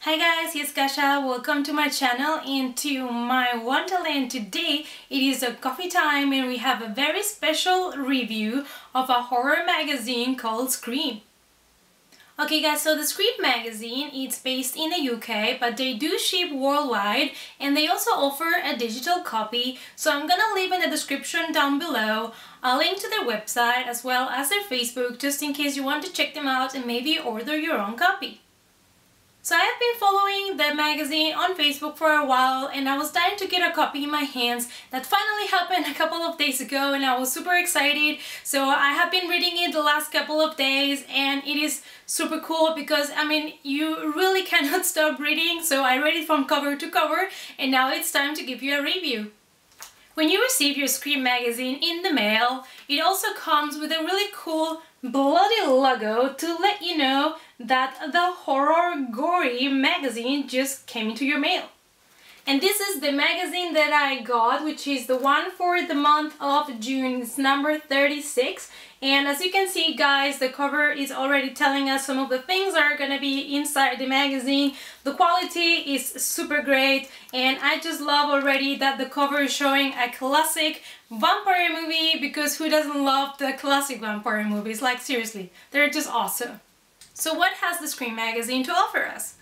Hi guys, it's Kasha. Welcome to my channel and to my Wonderland. Today it is a coffee time and we have a very special review of a horror magazine called Scream. Okay guys, so the Scream magazine, it's based in the UK, but they do ship worldwide and they also offer a digital copy. So I'm gonna leave in the description down below a link to their website as well as their Facebook, just in case you want to check them out and maybe order your own copy. So I have been following the magazine on Facebook for a while and I was dying to get a copy in my hands. That finally happened a couple of days ago and I was super excited. So I have been reading it the last couple of days and it is super cool because you really cannot stop reading. So I read it from cover to cover and now it's time to give you a review. When you receive your Scream magazine in the mail, it also comes with a really cool bloody logo to let you know that the horror gory magazine just came into your mail. And this is the magazine that I got, which is the one for the month of June. It's number 36. And as you can see guys, the cover is already telling us some of the things that are gonna be inside the magazine. The quality is super great and I just love already that the cover is showing a classic vampire movie, because who doesn't love the classic vampire movies? Like seriously, they're just awesome. So what has the Scream magazine to offer us?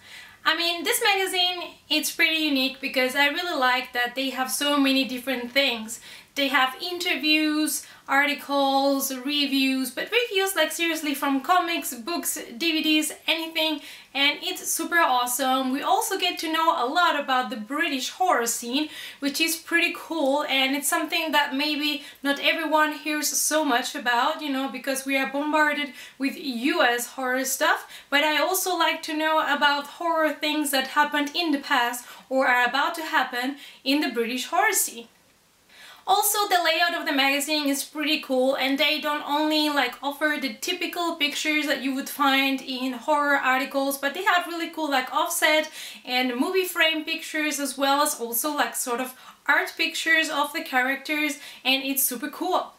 This magazine, it's pretty unique because I really like that they have so many different things. They have interviews, articles, reviews, but reviews like seriously from comics, books, DVDs, anything, and it's super awesome. We also get to know a lot about the British horror scene, which is pretty cool, and it's something that maybe not everyone hears so much about, because we are bombarded with US horror stuff, but I also like to know about horror things that happened in the past or are about to happen in the British horror scene. Also, the layout of the magazine is pretty cool and they don't only offer the typical pictures that you would find in horror articles, but they have really cool offset and movie frame pictures, as well as also sort of art pictures of the characters, and it's super cool.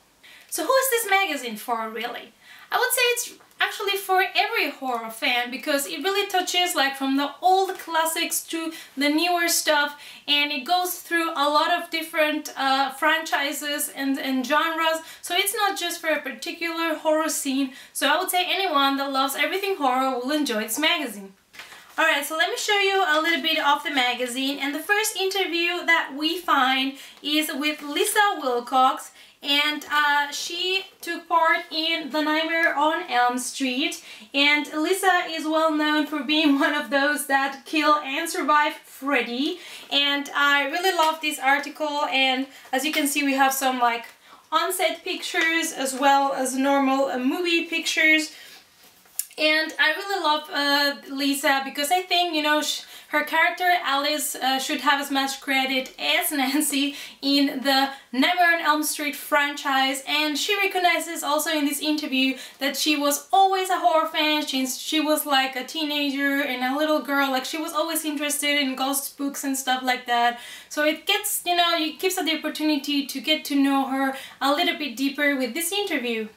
So who is this magazine for really? I would say it's actually for every horror fan, because it really touches from the old classics to the newer stuff, and it goes through a lot of different franchises and genres, so it's not just for a particular horror scene. So I would say anyone that loves everything horror will enjoy this magazine. Alright, so let me show you a little bit of the magazine, and the first interview that we find is with Lisa Wilcox. And she took part in The Nightmare on Elm Street, and Lisa is well known for being one of those that kill and survive Freddy. And I really love this article, and as you can see we have some on-set pictures as well as normal movie pictures. And I really love Lisa because I think, her character Alice should have as much credit as Nancy in the Nightmare on Elm Street franchise, and she recognizes also in this interview that she was always a horror fan since she was a teenager and a little girl. She was always interested in ghost books and stuff like that. So it gets, it gives her the opportunity to get to know her a little bit deeper with this interview.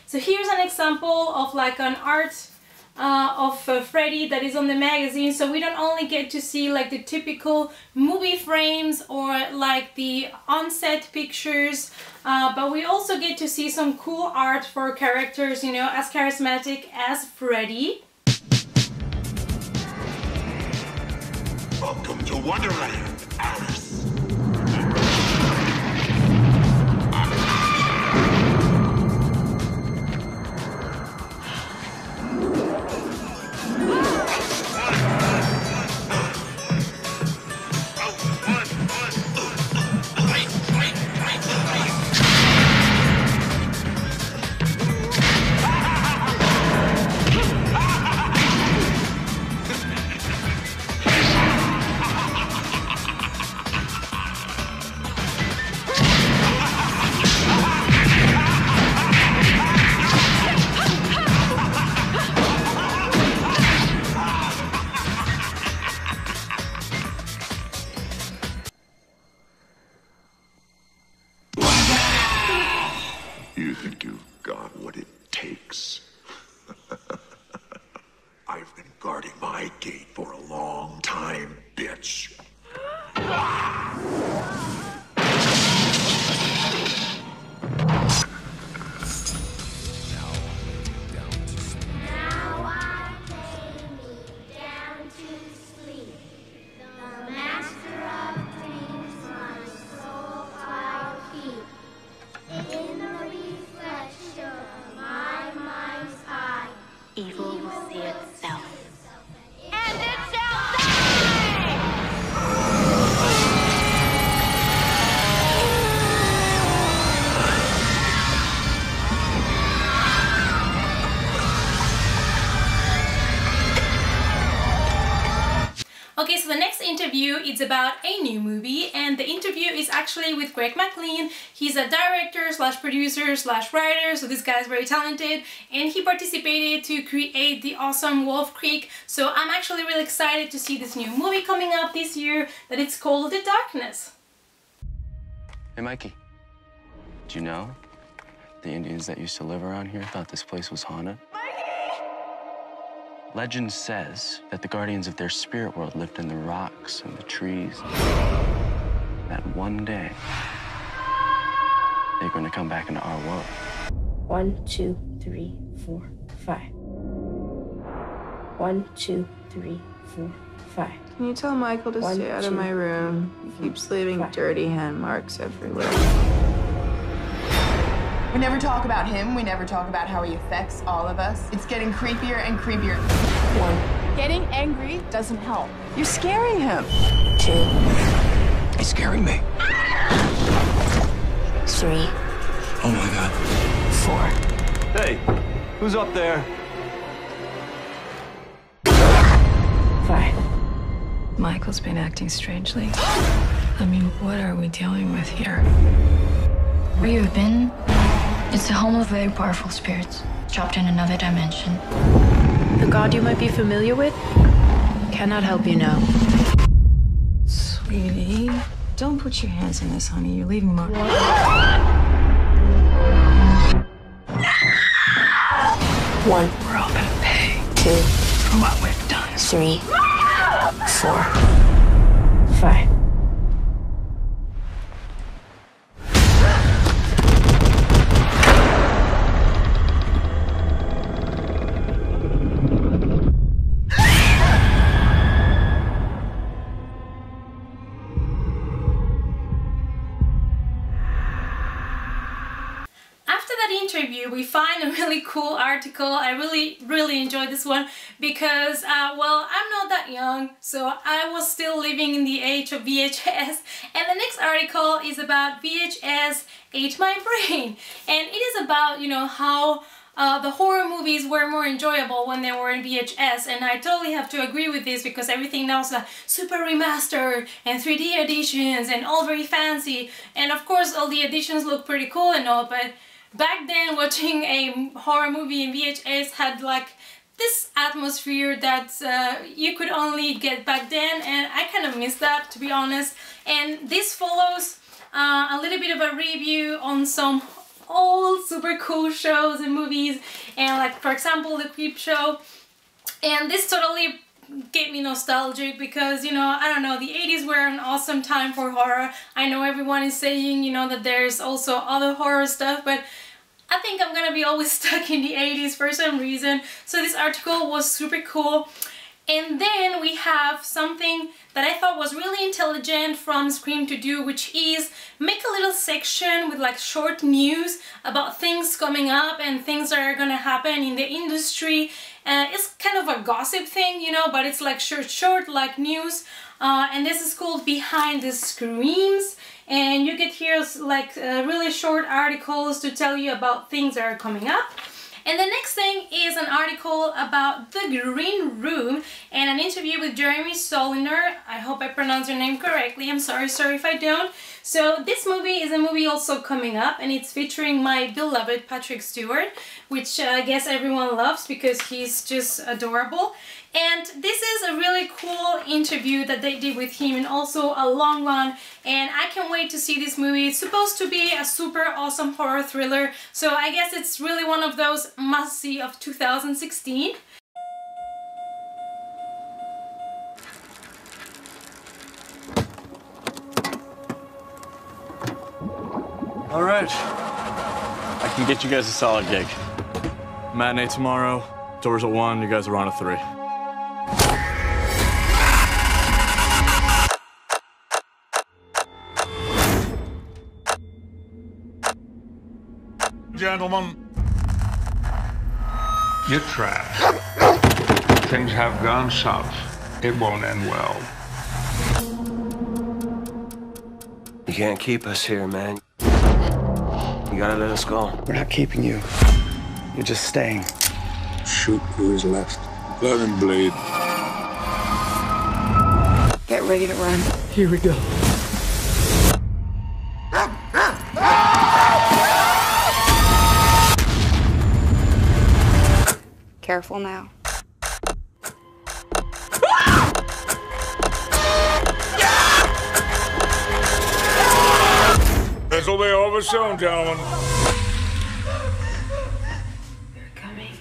So here's an example of an art of Freddy that is on the magazine. So we don't only get to see the typical movie frames or the on-set pictures, but we also get to see some cool art for characters, as charismatic as Freddy. Welcome to Wonderland, Alice. bitch! Evil will see itself. And it shall die! Okay, so the next interview is about a new movie, and the interview is actually with McLean. He's a director slash producer slash writer, so this guy is very talented, and he participated to create the awesome Wolf Creek. So I'm actually really excited to see this new movie coming up this year that it's called The Darkness. Hey, Mikey. Do you know the Indians that used to live around here thought this place was haunted? Legend says that the guardians of their spirit world lived in the rocks and the trees. That one day, they're going to come back into our world. 1, 2, 3, 4, 5. 1, 2, 3, 4, 5. Can you tell Michael to stay out of my room? He keeps leaving dirty hand marks everywhere. We never talk about him. We never talk about how he affects all of us. It's getting creepier and creepier. 1. Getting angry doesn't help. You're scaring him. 2. He's scaring me. 3. Oh my God. 4. Hey, who's up there? 5. Michael's been acting strangely. I mean, what are we dealing with here? Where you've been, it's the home of very powerful spirits, trapped in another dimension. The god you might be familiar with cannot help you now. Sweetie, don't put your hands in this, honey. You're leaving mark. 1. We're all gonna pay 2. for what we've done. 3. 4. 5. Interview, we find a really cool article. I really enjoyed this one because well, I'm not that young, so I was still living in the age of VHS, and the next article is about VHS ate my brain, and it is about, you know, how the horror movies were more enjoyable when they were in VHS, and I totally have to agree with this because everything now is like super remastered and 3D editions and all very fancy, and of course all the editions look pretty cool and all, but back then watching a horror movie in VHS had like this atmosphere that you could only get back then, and I kind of miss that, to be honest. And this follows a little bit of a review on some old super cool shows and movies, and like for example the Creep Show, and this totally get me nostalgic because, you know, I don't know, the 80s were an awesome time for horror. I know everyone is saying, you know, that there's also other horror stuff, but I think I'm gonna be always stuck in the 80s for some reason. So this article was super cool. And then we have something that I thought was really intelligent from Scream to do, which is make a little section with like short news about things coming up and things that are gonna happen in the industry. It's kind of a gossip thing, you know, but it's like short like news. And this is called Behind the Screams. And you get here like really short articles to tell you about things that are coming up. And the next thing is an article about The Green Room and an interview with Jeremy Soliner. I hope I pronounced your name correctly. I'm sorry if I don't. So this movie is a movie also coming up, and it's featuring my beloved Patrick Stewart, which I guess everyone loves because he's just adorable. And this is a really cool interview that they did with him, and also a long one, and I can't wait to see this movie. It's supposed to be a super awesome horror thriller, so I guess it's really one of those must-see of 2016. All right. I can get you guys a solid gig. Matinee tomorrow, doors at 1, you guys are on at 3. Gentlemen. You're trapped. Things have gone south. It won't end well. You can't keep us here, man. You gotta let us go. We're not keeping you. You're just staying. Shoot who is left. Let him bleed. Get ready to run. Here we go. Careful now. This will be over soon, gentlemen. They're coming.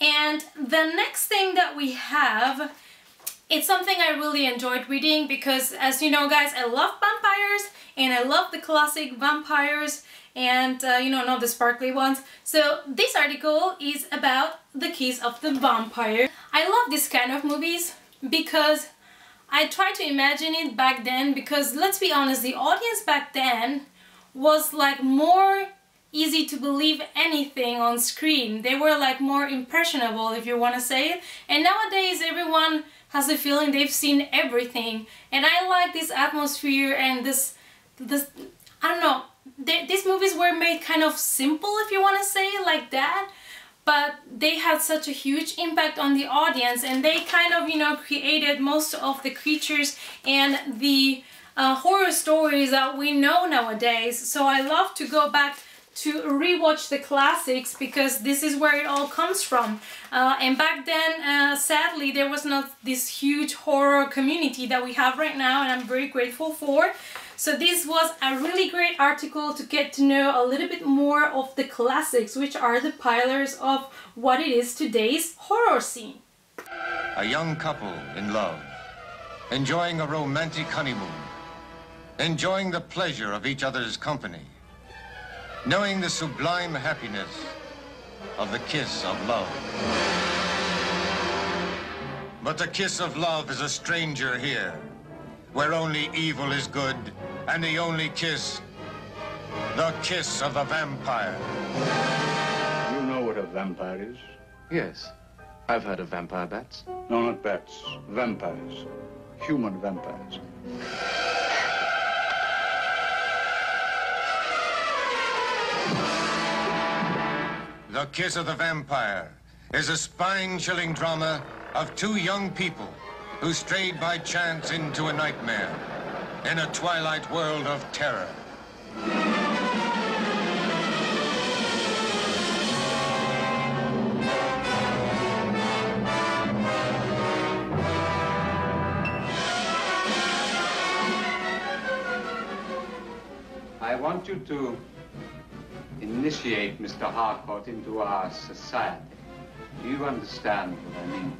And the next thing that we have, it's something I really enjoyed reading because, as you know guys, I love vampires and I love the classic vampires and you know, not the sparkly ones. So this article is about the Kiss of the Vampire. I love this kind of movies because I try to imagine it back then, because let's be honest, the audience back then was like more easy to believe anything on screen. They were like more impressionable, if you want to say it. And nowadays everyone has the feeling they've seen everything. And I like this atmosphere and this I don't know, these movies were made kind of simple, if you want to say it like that. But they had such a huge impact on the audience, and they kind of, you know, created most of the creatures and the horror stories that we know nowadays. So I love to go back to rewatch the classics because this is where it all comes from. And back then, sadly, there was not this huge horror community that we have right now, and I'm very grateful for. So this was a really great article to get to know a little bit more of the classics, which are the pillars of what it is today's horror scene. A young couple in love, enjoying a romantic honeymoon, enjoying the pleasure of each other's company, knowing the sublime happiness of the kiss of love. But the kiss of love is a stranger here, where only evil is good, and the only kiss, the kiss of the vampire. You know what a vampire is? Yes. I've heard of vampire bats. No, not bats. Vampires. Human vampires. The Kiss of the Vampire is a spine-chilling drama of two young people who strayed by chance into a nightmare in a twilight world of terror. I want you to initiate Mr. Harcourt into our society. Do you understand what I mean?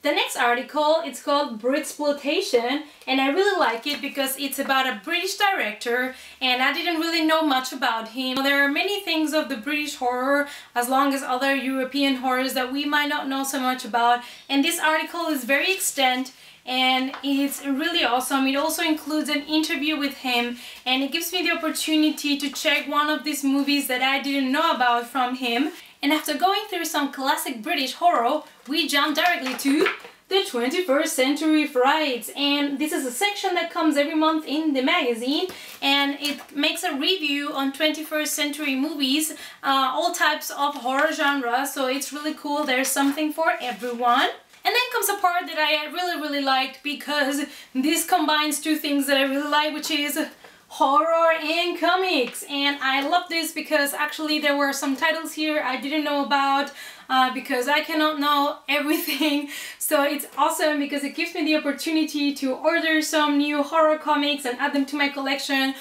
The next article, it's called Quotation, and I really like it because it's about a British director, and I didn't really know much about him. There are many things of the British horror, as long as other European horrors, that we might not know so much about, and this article is very extent and it's really awesome. It also includes an interview with him, and it gives me the opportunity to check one of these movies that I didn't know about from him. And after going through some classic British horror, we jump directly to the 21st Century Frights. And this is a section that comes every month in the magazine, and it makes a review on 21st century movies, all types of horror genres, so it's really cool. There's something for everyone. And then comes a part that I really liked, because this combines two things that I really like, which is horror and comics. And I love this because actually there were some titles here I didn't know about because I cannot know everything. So it's awesome because it gives me the opportunity to order some new horror comics and add them to my collection,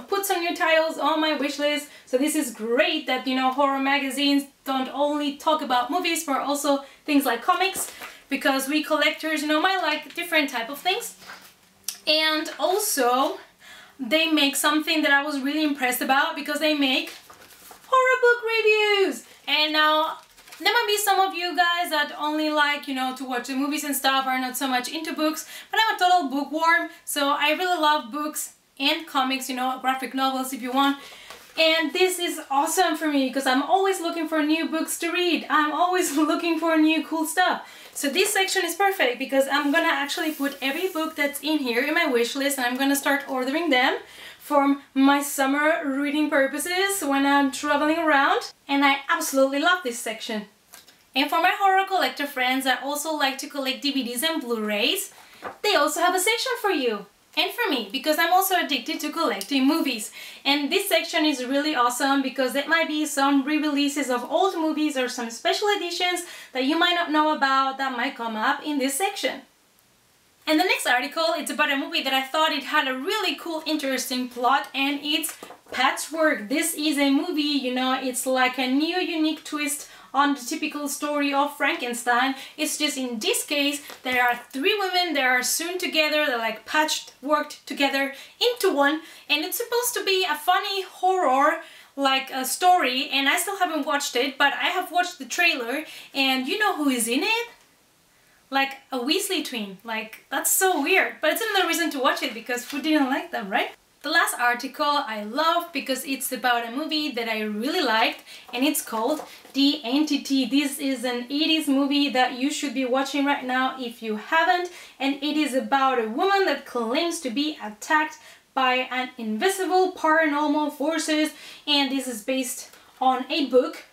put some new titles on my wish list. So this is great that, you know, horror magazines don't only talk about movies but also things like comics, because we collectors, you know, might like different type of things. And also they make something that I was really impressed about, because they make horror book reviews. And now there might be some of you guys that only like, you know, to watch the movies and stuff, are not so much into books, but I'm a total bookworm, so I really love books and comics, you know, graphic novels if you want. And this is awesome for me because I'm always looking for new books to read. I'm always looking for new cool stuff. So this section is perfect because I'm gonna actually put every book that's in here in my wish list, and I'm gonna start ordering them for my summer reading purposes when I'm traveling around. And I absolutely love this section. And for my horror collector friends that also like to collect DVDs and Blu-rays, they also have a section for you. And for me, because I'm also addicted to collecting movies. And this section is really awesome because there might be some re-releases of old movies or some special editions that you might not know about that might come up in this section. And the next article, it's about a movie that I thought it had a really cool, interesting plot, and it's Patchwork. This is a movie, you know, it's like a new, unique twist on the typical story of Frankenstein. It's just in this case, there are three women that are sewn together, they're like worked together into one, and it's supposed to be a funny horror like a story, and I still haven't watched it, but I have watched the trailer, and you know who is in it? Like a Weasley twin. Like, that's so weird, but it's another reason to watch it because who didn't like them, right? The last article I love because it's about a movie that I really liked, and it's called The Entity. This is an 80s movie that you should be watching right now if you haven't, and it is about a woman that claims to be attacked by an invisible paranormal forces, and this is based on a book.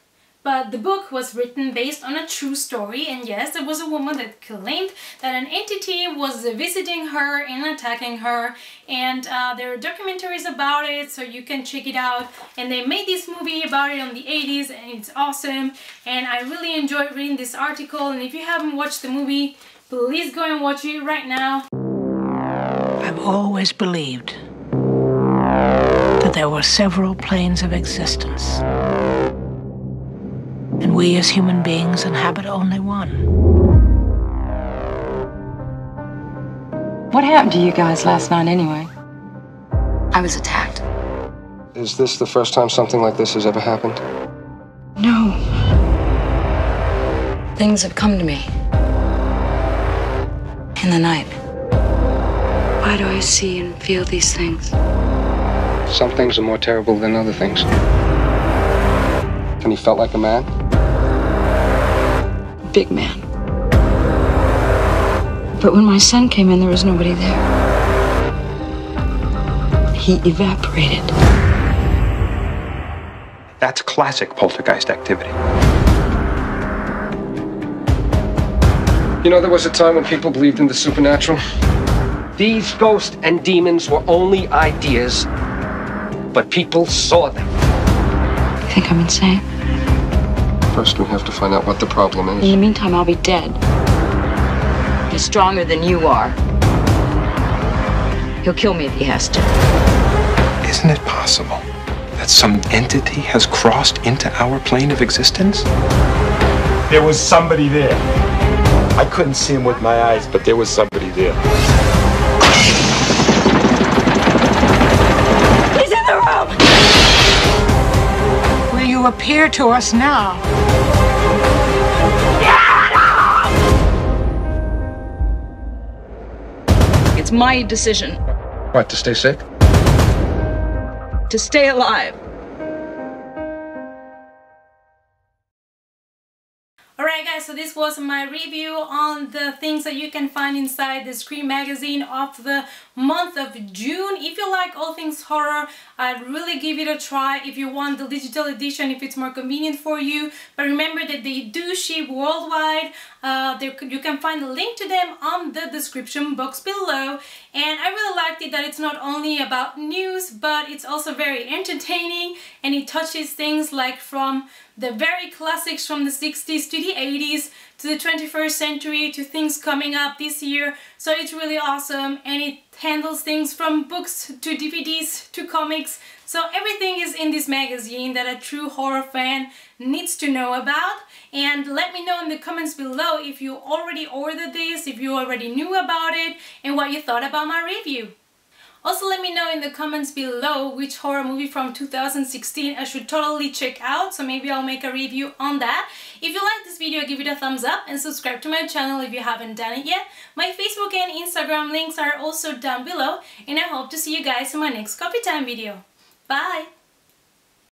But the book was written based on a true story, and yes, there was a woman that claimed that an entity was visiting her and attacking her, and there are documentaries about it, so you can check it out. And they made this movie about it on the 80s, and it's awesome, and I really enjoyed reading this article. And if you haven't watched the movie, please go and watch it right now. I've always believed that there were several planes of existence, and we as human beings inhabit only one. What happened to you guys last night anyway? I was attacked. Is this the first time something like this has ever happened? No. Things have come to me. In the night. Why do I see and feel these things? Some things are more terrible than other things. And he felt like a man? Big man. But when my son came in, there was nobody there. He evaporated. That's classic poltergeist activity. You know, there was a time when people believed in the supernatural. These ghosts and demons were only ideas, but people saw them. You think I'm insane? First, we have to find out what the problem is. In the meantime, I'll be dead. He's stronger than you are. He'll kill me if he has to. Isn't it possible that some entity has crossed into our plane of existence? There was somebody there. I couldn't see him with my eyes, but there was somebody there. He's in the room! Will you appear to us now? It's my decision. What, to stay sick? To stay alive. Alright guys, so this was my review on the things that you can find inside the Scream magazine of the month of June. If you like all things horror, I'd really give it a try if you want the digital edition, if it's more convenient for you. But remember that they do ship worldwide. You can find the link to them on the description box below. And I really liked it that it's not only about news, but it's also very entertaining, and it touches things like from the very classics from the 60s to the 80s to the 21st century to things coming up this year. So it's really awesome, and it handles things from books to DVDs to comics. So everything is in this magazine that a true horror fan needs to know about. And let me know in the comments below if you already ordered this, if you already knew about it, and what you thought about my review. Also, let me know in the comments below which horror movie from 2016 I should totally check out, so maybe I'll make a review on that. If you like this video, give it a thumbs up and subscribe to my channel if you haven't done it yet. My Facebook and Instagram links are also down below, and I hope to see you guys in my next coffee time video. Bye!